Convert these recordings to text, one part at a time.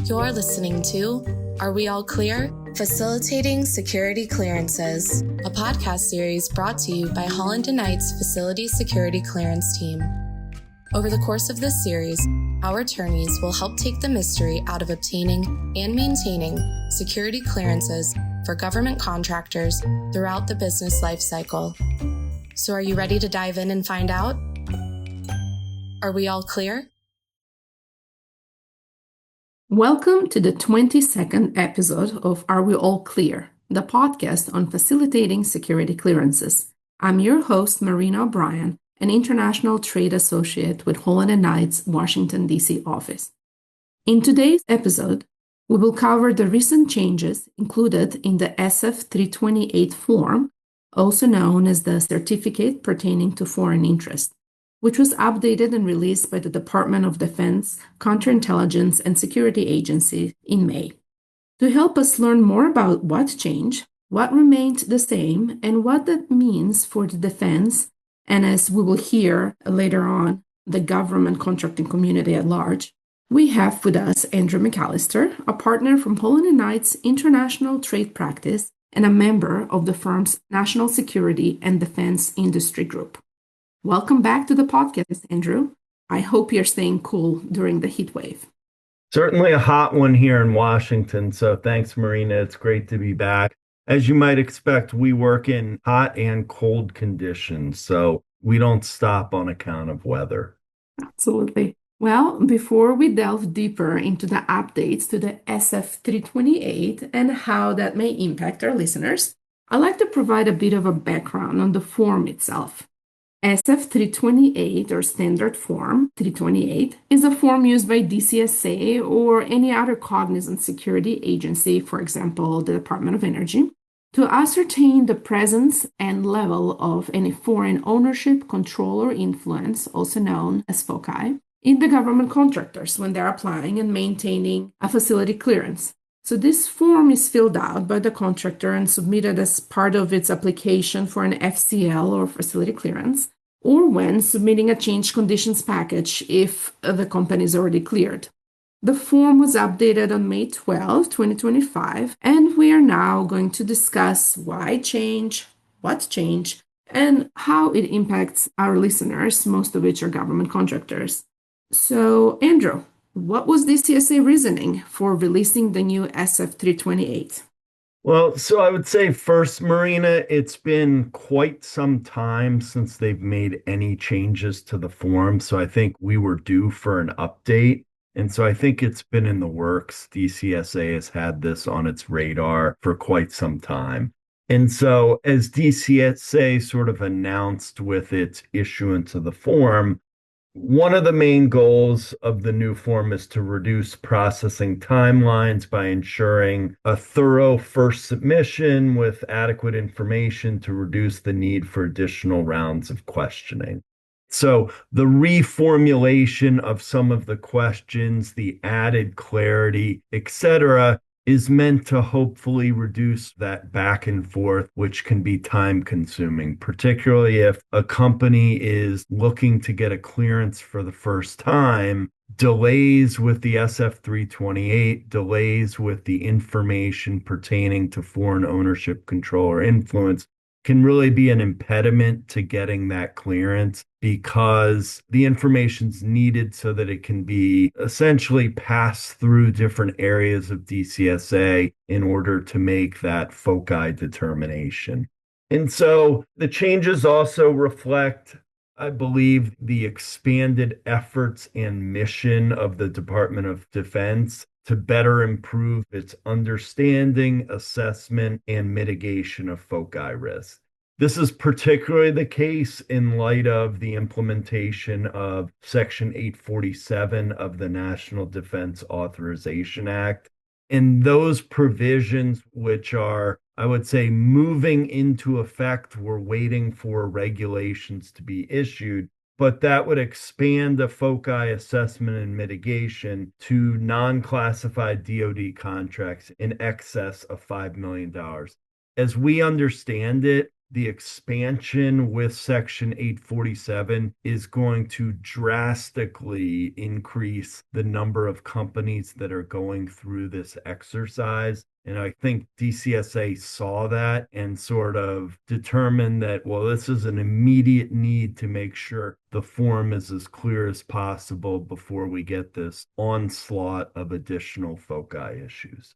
You're listening to Are We All Clear? Facilitating Security Clearances, a podcast series brought to you by Holland & Knight's Facility Security Clearance Team. Over the course of this series, our attorneys will help take the mystery out of obtaining and maintaining security clearances for government contractors throughout the business life cycle. So are you ready to dive in and find out? Are we all clear? Welcome to the 22nd episode of Are We All Clear, the podcast on facilitating security clearances. I'm your host, Marina O'Brien, an international trade associate with Holland & Knight's Washington, D.C. office. In today's episode, we will cover the recent changes included in the SF-328 form, also known as the Certificate Pertaining to Foreign Interest, which was updated and released by the Department of Defense, Counterintelligence, and Security Agency in May. To help us learn more about what changed, what remained the same, and what that means for the defense, and as we will hear later on, the government contracting community at large, we have with us Andrew McAllister, a partner from Holland & Knight's International Trade Practice and a member of the firm's National Security and Defense Industry Group. Welcome back to the podcast, Andrew. I hope you're staying cool during the heat wave. Certainly a hot one here in Washington, so thanks, Marina. It's great to be back. As you might expect, we work in hot and cold conditions, so we don't stop on account of weather. Absolutely. Well, before we delve deeper into the updates to the SF-328 and how that may impact our listeners, I'd like to provide a bit of a background on the form itself. SF-328, or Standard Form 328, is a form used by DCSA or any other cognizant security agency, for example, the Department of Energy, to ascertain the presence and level of any foreign ownership, control, or influence, also known as FOCI, in the government contractors when they're applying and maintaining a facility clearance. So this form is filled out by the contractor and submitted as part of its application for an FCL or facility clearance, or when submitting a change conditions package if the company is already cleared. The form was updated on May 12, 2025, and we are now going to discuss why change, what change, and how it impacts our listeners, most of which are government contractors. So, Andrew, what was DCSA reasoning for releasing the new SF-328? Well, so I would say first, Marina, it's been quite some time since they've made any changes to the form. So I think we were due for an update. And so I think it's been in the works. DCSA has had this on its radar for quite some time. And so as DCSA sort of announced with its issuance of the form, one of the main goals of the new form is to reduce processing timelines by ensuring a thorough first submission with adequate information to reduce the need for additional rounds of questioning. So the reformulation of some of the questions, the added clarity, etc., is meant to hopefully reduce that back and forth, which can be time consuming, particularly if a company is looking to get a clearance for the first time. Delays with the SF-328, delays with the information pertaining to foreign ownership, control, or influence can really be an impediment to getting that clearance because the information's needed so that it can be essentially passed through different areas of DCSA in order to make that FOCI determination. And so the changes also reflect, I believe, the expanded efforts and mission of the Department of Defense to better improve its understanding, assessment, and mitigation of FOCI risk. This is particularly the case in light of the implementation of Section 847 of the National Defense Authorization Act. And those provisions, which are, I would say, moving into effect, we're waiting for regulations to be issued, but that would expand the FOCI assessment and mitigation to non-classified DoD contracts in excess of $5 million. As we understand it, the expansion with Section 847 is going to drastically increase the number of companies that are going through this exercise. And I think DCSA saw that and sort of determined that, well, this is an immediate need to make sure the form is as clear as possible before we get this onslaught of additional FOCI issues.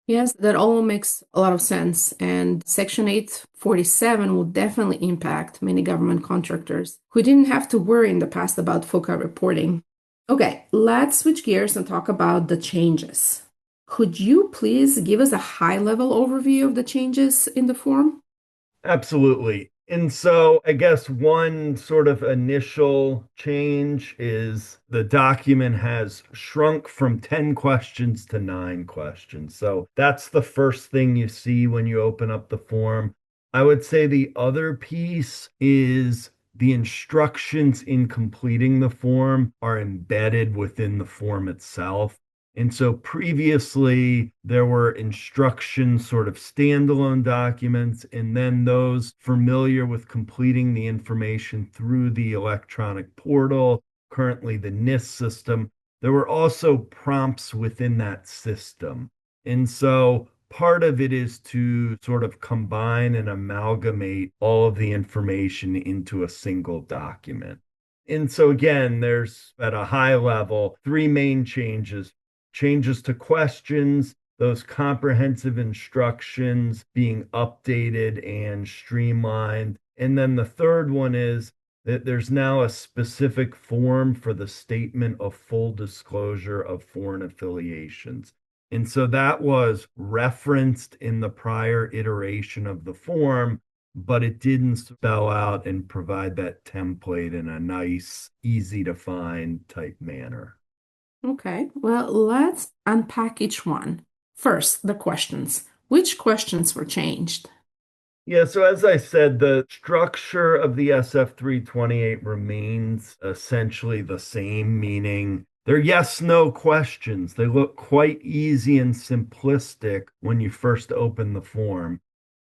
Yes, that all makes a lot of sense. And Section 847 will definitely impact many government contractors who didn't have to worry in the past about FOCI reporting. Okay, let's switch gears and talk about the changes. Could you please give us a high-level overview of the changes in the form? Absolutely. And so I guess one sort of initial change is the document has shrunk from 10 questions to 9 questions. So that's the first thing you see when you open up the form. I would say the other piece is the instructions in completing the form are embedded within the form itself. And so previously, there were instructions, sort of standalone documents, and then those familiar with completing the information through the electronic portal, currently the NIST system. There were also prompts within that system. And so part of it is to sort of combine and amalgamate all of the information into a single document. And so again, there's at a high level, three main changes to questions, those comprehensive instructions being updated and streamlined. And then the third one is that there's now a specific form for the statement of full disclosure of foreign affiliations. And so that was referenced in the prior iteration of the form, but it didn't spell out and provide that template in a nice, easy to find type manner. Okay, well, let's unpack each one. First, the questions. Which questions were changed? Yeah, so as I said, the structure of the SF-328 remains essentially the same, meaning they're yes/no questions. They look quite easy and simplistic when you first open the form,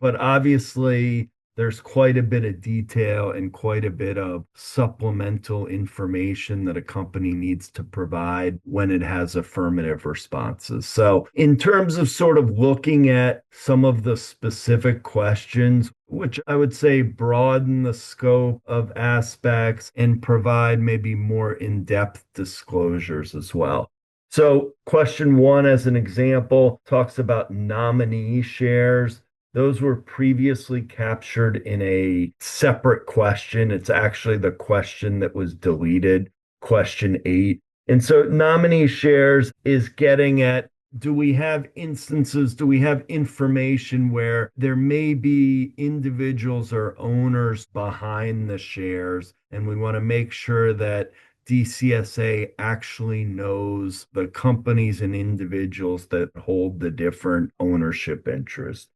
but obviously there's quite a bit of detail and quite a bit of supplemental information that a company needs to provide when it has affirmative responses. So, in terms of sort of looking at some of the specific questions, which I would say broaden the scope of aspects and provide maybe more in-depth disclosures as well. So, question one, as an example, talks about nominee shares. Those were previously captured in a separate question. It's actually the question that was deleted, question 8. And so nominee shares is getting at, do we have instances, do we have information where there may be individuals or owners behind the shares? And we want to make sure that DCSA actually knows the companies and individuals that hold the different ownership interests.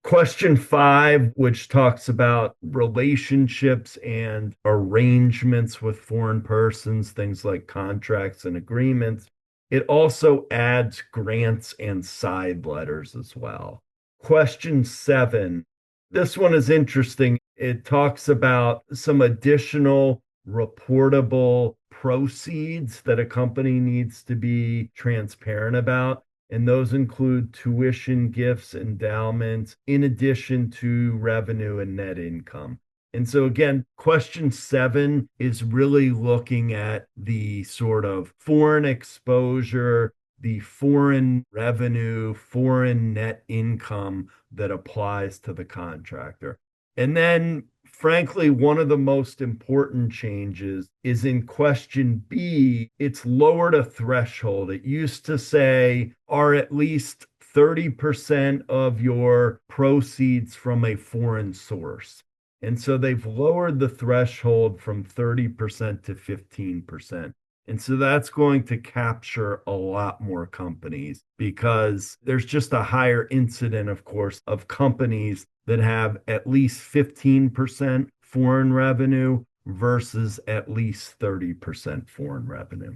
Question 5, which talks about relationships and arrangements with foreign persons, things like contracts and agreements. It also adds grants and side letters as well. Question 7, this one is interesting. It talks about some additional reportable proceeds that a company needs to be transparent about. And those include tuition, gifts, endowments, in addition to revenue and net income. And so, again, question 7 is really looking at the sort of foreign exposure, the foreign revenue, foreign net income that applies to the contractor. And then frankly, one of the most important changes is in question B. It's lowered a threshold. It used to say, are at least 30% of your proceeds from a foreign source. And so they've lowered the threshold from 30% to 15%. And so that's going to capture a lot more companies because there's just a higher incident, of course, of companies that have at least 15% foreign revenue versus at least 30% foreign revenue.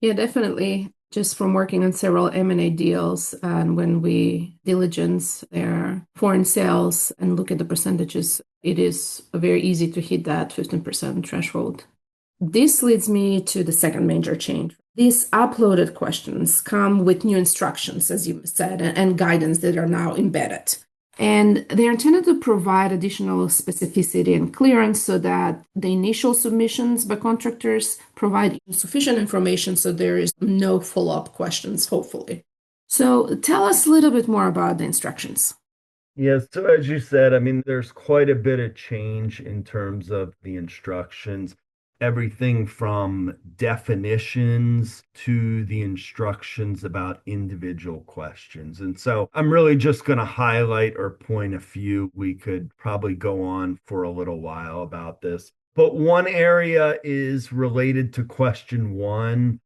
Yeah, definitely. Just from working on several M&A deals, and when we diligence their foreign sales and look at the percentages, it is very easy to hit that 15% threshold. This leads me to the second major change. These uploaded questions come with new instructions, as you said, and guidance that are now embedded. And they're intended to provide additional specificity and clearance so that the initial submissions by contractors provide sufficient information so there is no follow-up questions, hopefully. So tell us a little bit more about the instructions. Yes, so as you said, I mean, there's quite a bit of change in terms of the instructions. Everything from definitions to the instructions about individual questions. And so I'm really just going to highlight or point a few. We could probably go on for a little while about this. But one area is related to question one.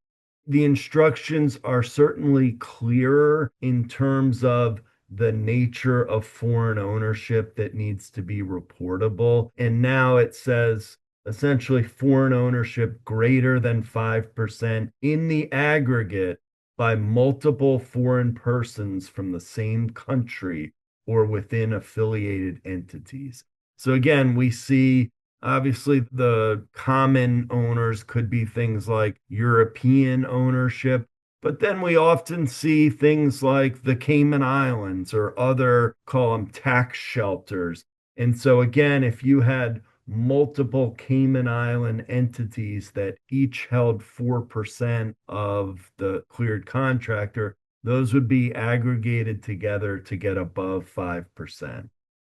The instructions are certainly clearer in terms of the nature of foreign ownership that needs to be reportable. And now it says essentially foreign ownership greater than 5% in the aggregate by multiple foreign persons from the same country or within affiliated entities. So again, we see obviously the common owners could be things like European ownership, but then we often see things like the Cayman Islands or other, call them tax shelters. And so again, if you had multiple Cayman Island entities that each held 4% of the cleared contractor, those would be aggregated together to get above 5%.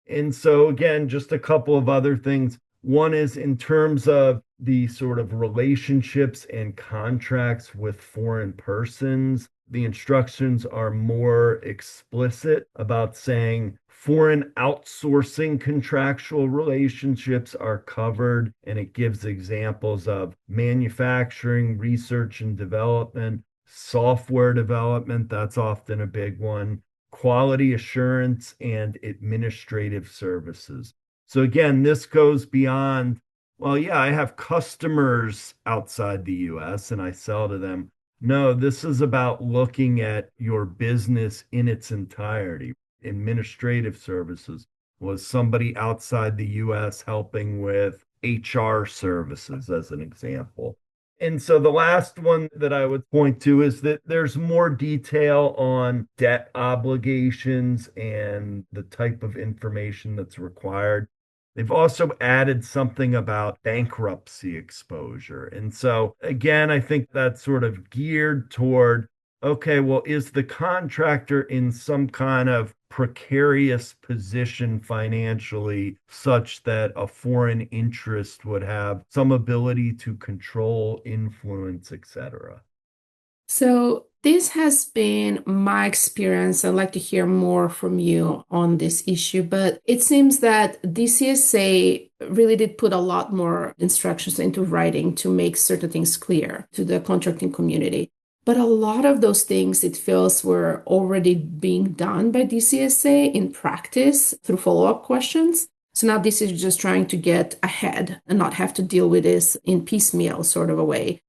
And so again, just a couple of other things. One is in terms of the sort of relationships and contracts with foreign persons. The instructions are more explicit about saying foreign outsourcing contractual relationships are covered, and it gives examples of manufacturing, research and development, software development, that's often a big one, quality assurance, and administrative services. So again, this goes beyond, well, yeah, I have customers outside the US and I sell to them. No, this is about looking at your business in its entirety. Administrative services was somebody outside the US helping with HR services, as an example. And so the last one that I would point to is that there's more detail on debt obligations and the type of information that's required. They've also added something about bankruptcy exposure. And so, again, I think that's sort of geared toward, okay, well, is the contractor in some kind of precarious position financially such that a foreign interest would have some ability to control, influence, etc.? So this has been my experience. I'd like to hear more from you on this issue, but it seems that DCSA really did put a lot more instructions into writing to make certain things clear to the contracting community. But a lot of those things, it feels, were already being done by DCSA in practice through follow-up questions. So now this is just trying to get ahead and not have to deal with this in piecemeal sort of a way.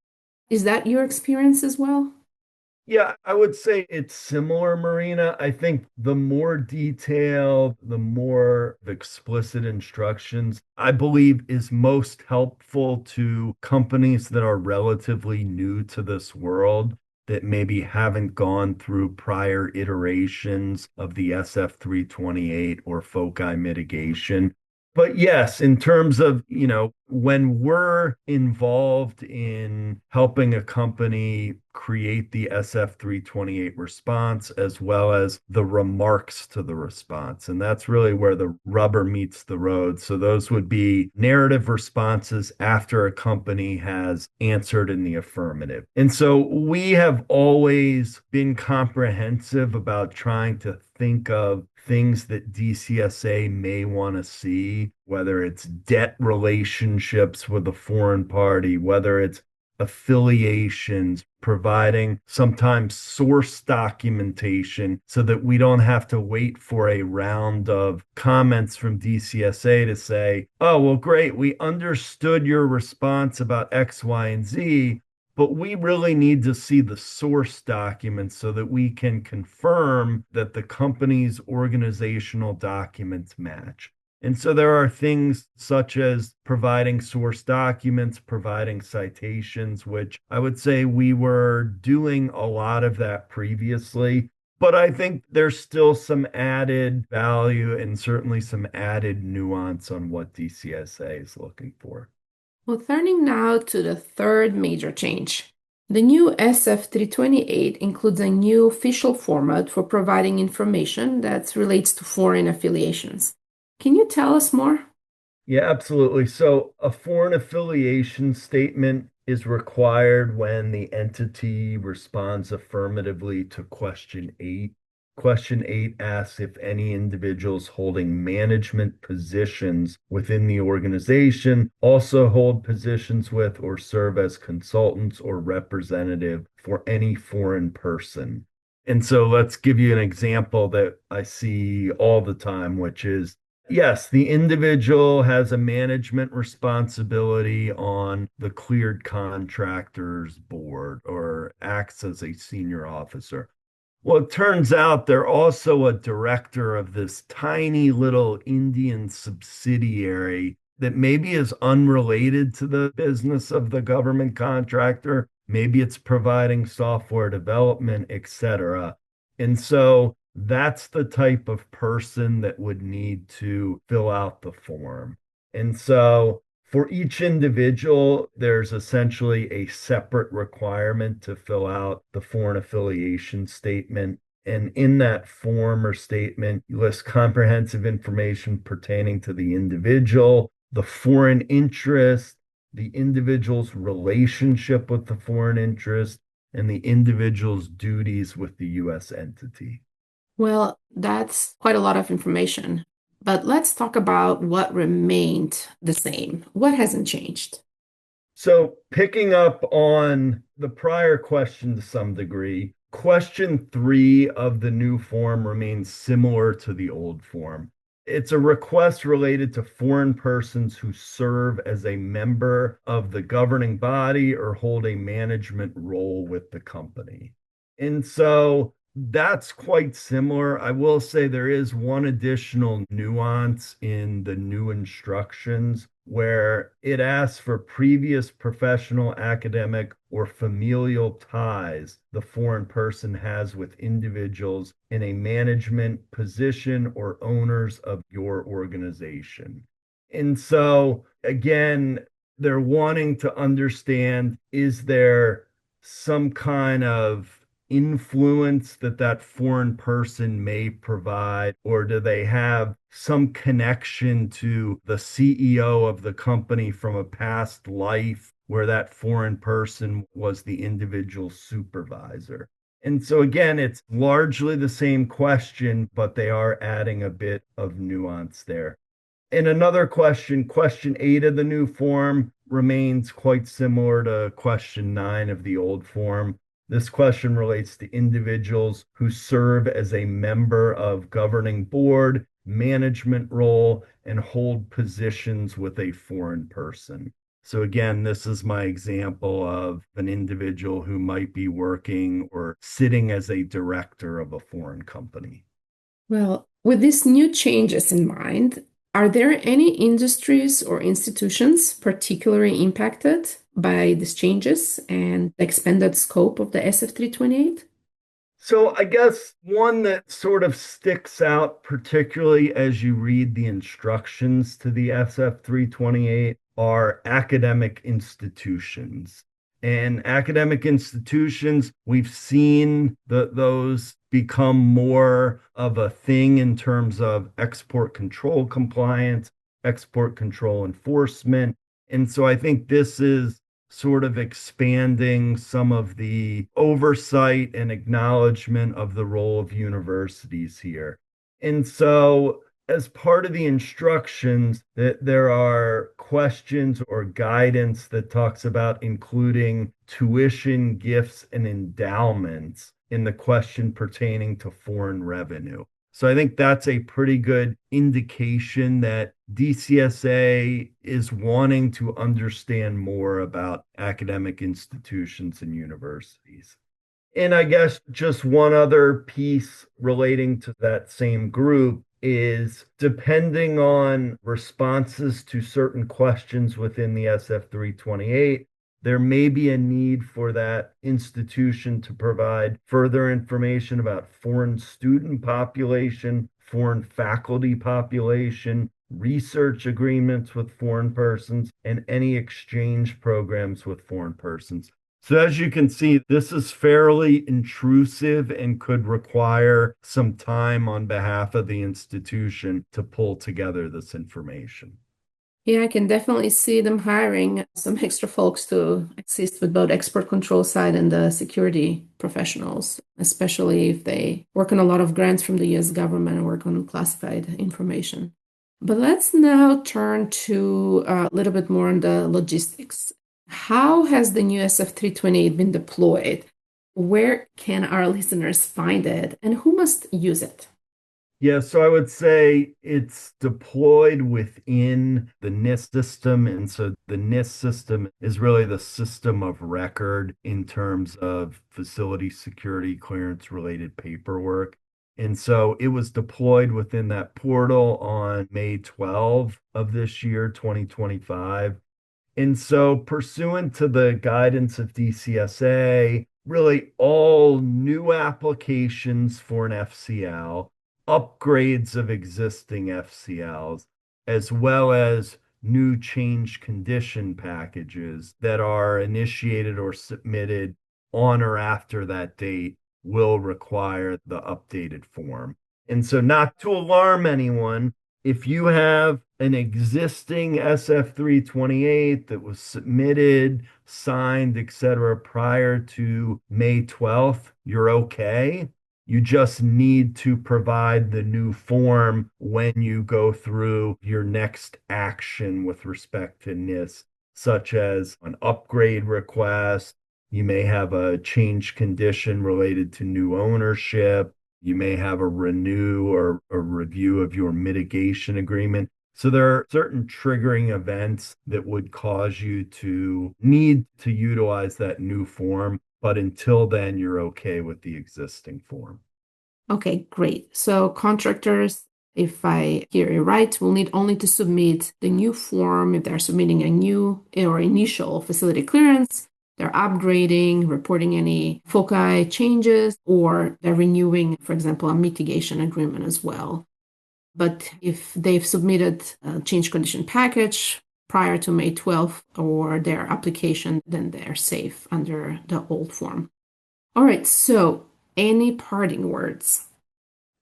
Is that your experience as well? Yeah, I would say it's similar, Marina. I think the more detail, the more explicit instructions, I believe is most helpful to companies that are relatively new to this world, that maybe haven't gone through prior iterations of the SF-328 or FOCI mitigation. But yes, in terms of, when we're involved in helping a company create the SF-328 response, as well as the remarks to the response, and that's really where the rubber meets the road. So those would be narrative responses after a company has answered in the affirmative. And so we have always been comprehensive about trying to think of things that DCSA may want to see, whether it's debt relationships with a foreign party, whether it's affiliations, providing sometimes source documentation so that we don't have to wait for a round of comments from DCSA to say, oh, well, great, we understood your response about X, Y, and Z, but we really need to see the source documents so that we can confirm that the company's organizational documents match. And so there are things such as providing source documents, providing citations, which I would say we were doing a lot of that previously. But I think there's still some added value and certainly some added nuance on what DCSA is looking for. Well, turning now to the third major change. The new SF-328 includes a new official format for providing information that relates to foreign affiliations. Can you tell us more? Yeah, absolutely. So a foreign affiliation statement is required when the entity responds affirmatively to question 8. Question 8 asks if any individuals holding management positions within the organization also hold positions with or serve as consultants or representative for any foreign person. And so let's give you an example that I see all the time, which is yes, the individual has a management responsibility on the cleared contractors board or acts as a senior officer. Well, it turns out they're also a director of this tiny little Indian subsidiary that maybe is unrelated to the business of the government contractor. Maybe it's providing software development, etc. And so that's the type of person that would need to fill out the form. And so for each individual, there's essentially a separate requirement to fill out the foreign affiliation statement. And in that form or statement, you list comprehensive information pertaining to the individual, the foreign interest, the individual's relationship with the foreign interest, and the individual's duties with the U.S. entity. Well, that's quite a lot of information. But let's talk about what remained the same. What hasn't changed? So, picking up on the prior question to some degree, question 3 of the new form remains similar to the old form. It's a request related to foreign persons who serve as a member of the governing body or hold a management role with the company. And so that's quite similar. I will say there is one additional nuance in the new instructions where it asks for previous professional, academic, or familial ties the foreign person has with individuals in a management position or owners of your organization. And so, again, they're wanting to understand, is there some kind of influence that that foreign person may provide, or do they have some connection to the CEO of the company from a past life where that foreign person was the individual supervisor? And so, again, it's largely the same question, but they are adding a bit of nuance there. And another question, question 8 of the new form remains quite similar to question 9 of the old form. This question relates to individuals who serve as a member of governing board, management role, and hold positions with a foreign person. So again, this is my example of an individual who might be working or sitting as a director of a foreign company. Well, with these new changes in mind, are there any industries or institutions particularly impacted by these changes and the expanded scope of the SF-328? So I guess one that sort of sticks out, particularly as you read the instructions to the SF-328, are academic institutions. And academic institutions, we've seen those become more of a thing in terms of export control compliance, export control enforcement. And so I think this is sort of expanding some of the oversight and acknowledgement of the role of universities here. And so as part of the instructions that there are questions or guidance that talks about including tuition, gifts, and endowments in the question pertaining to foreign revenue. So I think that's a pretty good indication that DCSA is wanting to understand more about academic institutions and universities. And I guess just one other piece relating to that same group is depending on responses to certain questions within the SF-328, there may be a need for that institution to provide further information about foreign student population, foreign faculty population, research agreements with foreign persons, and any exchange programs with foreign persons. So as you can see, this is fairly intrusive and could require some time on behalf of the institution to pull together this information. Yeah, I can definitely see them hiring some extra folks to assist with both export control side and the security professionals, especially if they work on a lot of grants from the US government and work on classified information. But let's now turn to a little bit more on the logistics. How has the new SF-328 been deployed? Where can our listeners find it, and who must use it? Yeah, so I would say it's deployed within the NIST system. And so the NIST system is really the system of record in terms of facility security clearance related paperwork. And so it was deployed within that portal on May 12 of this year, 2025. And so, pursuant to the guidance of DCSA, really all new applications for an FCL, upgrades of existing FCLs, as well as new change condition packages that are initiated or submitted on or after that date will require the updated form. And so, not to alarm anyone, if you have an existing SF-328 that was submitted, signed, etc., prior to May 12th, you're okay. You just need to provide the new form when you go through your next action with respect to NIST, such as an upgrade request. You may have a change condition related to new ownership. You may have a renew or a review of your mitigation agreement. So there are certain triggering events that would cause you to need to utilize that new form. But until then, you're okay with the existing form. Okay, great. So contractors, if I hear you right, will need only to submit the new form if they're submitting a new or initial facility clearance, they're upgrading, reporting any FOCI changes, or they're renewing, for example, a mitigation agreement as well. But if they've submitted a change condition package prior to May 12th or their application, then they're safe under the old form. All right, so any parting words?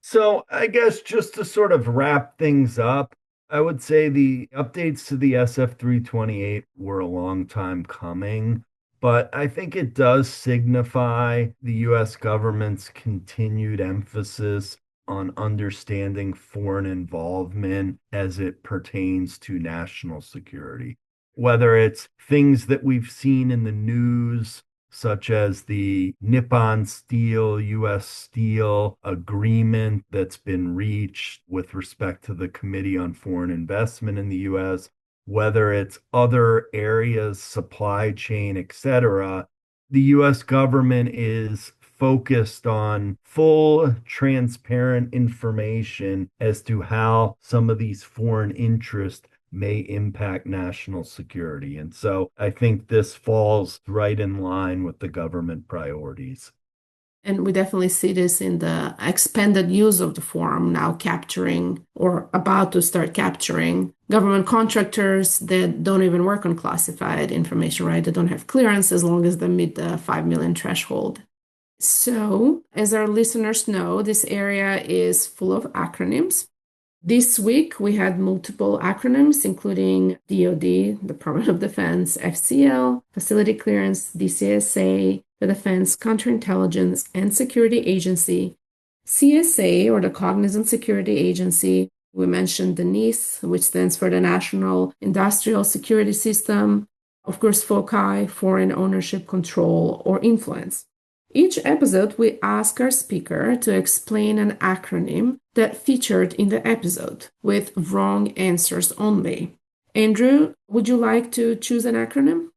So I guess just to sort of wrap things up, I would say the updates to the SF-328 were a long time coming, but I think it does signify the US government's continued emphasis on understanding foreign involvement as it pertains to national security. Whether it's things that we've seen in the news, such as the Nippon Steel, US Steel agreement that's been reached with respect to the Committee on Foreign Investment in the US, whether it's other areas, supply chain, etc., the US government is focused on full, transparent information as to how some of these foreign interests may impact national security. And so I think this falls right in line with the government priorities. And we definitely see this in the expanded use of the form now capturing or about to start capturing government contractors that don't even work on classified information, right? They don't have clearance as long as they meet the 5 million threshold. So, as our listeners know, this area is full of acronyms. This week, we had multiple acronyms, including DoD, Department of Defense, FCL, Facility Clearance, DCSA, the Defense Counterintelligence and Security Agency, CSA, or the Cognizant Security Agency. We mentioned the NIST, which stands for the National Industrial Security System. Of course, FOCI, Foreign Ownership Control or Influence. Each episode, we ask our speaker to explain an acronym that featured in the episode with wrong answers only. Andrew, would you like to choose an acronym?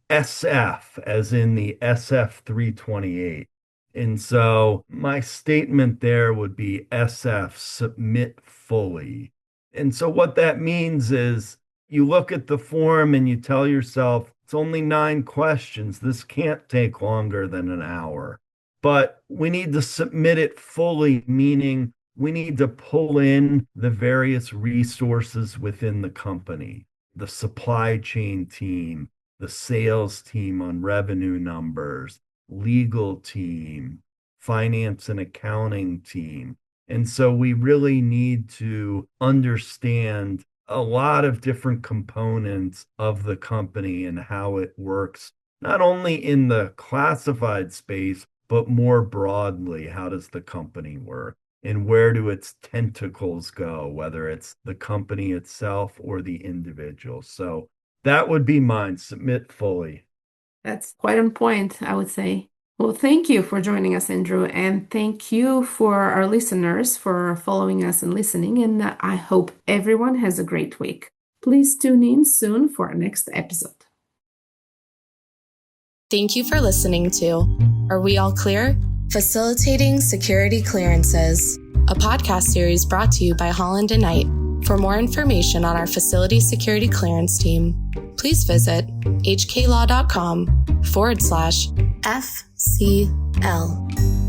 SF, as in the SF-328. And so my statement there would be SF, submit fully. And so what that means is you look at the form and you tell yourself, it's only 9 questions. This can't take longer than an hour. But we need to submit it fully, meaning we need to pull in the various resources within the company, the supply chain team, the sales team on revenue numbers, legal team, finance and accounting team. And so we really need to understand a lot of different components of the company and how it works, not only in the classified space, but more broadly, how does the company work? And where do its tentacles go, whether it's the company itself or the individual? So that would be mine, submit fully. That's quite on point, I would say. Well, thank you for joining us, Andrew, and thank you for our listeners for following us and listening, and I hope everyone has a great week. Please tune in soon for our next episode. Thank you for listening to Are We All Clear? Facilitating Security Clearances, a podcast series brought to you by Holland & Knight. For more information on our facility security clearance team, please visit hklaw.com/FCL.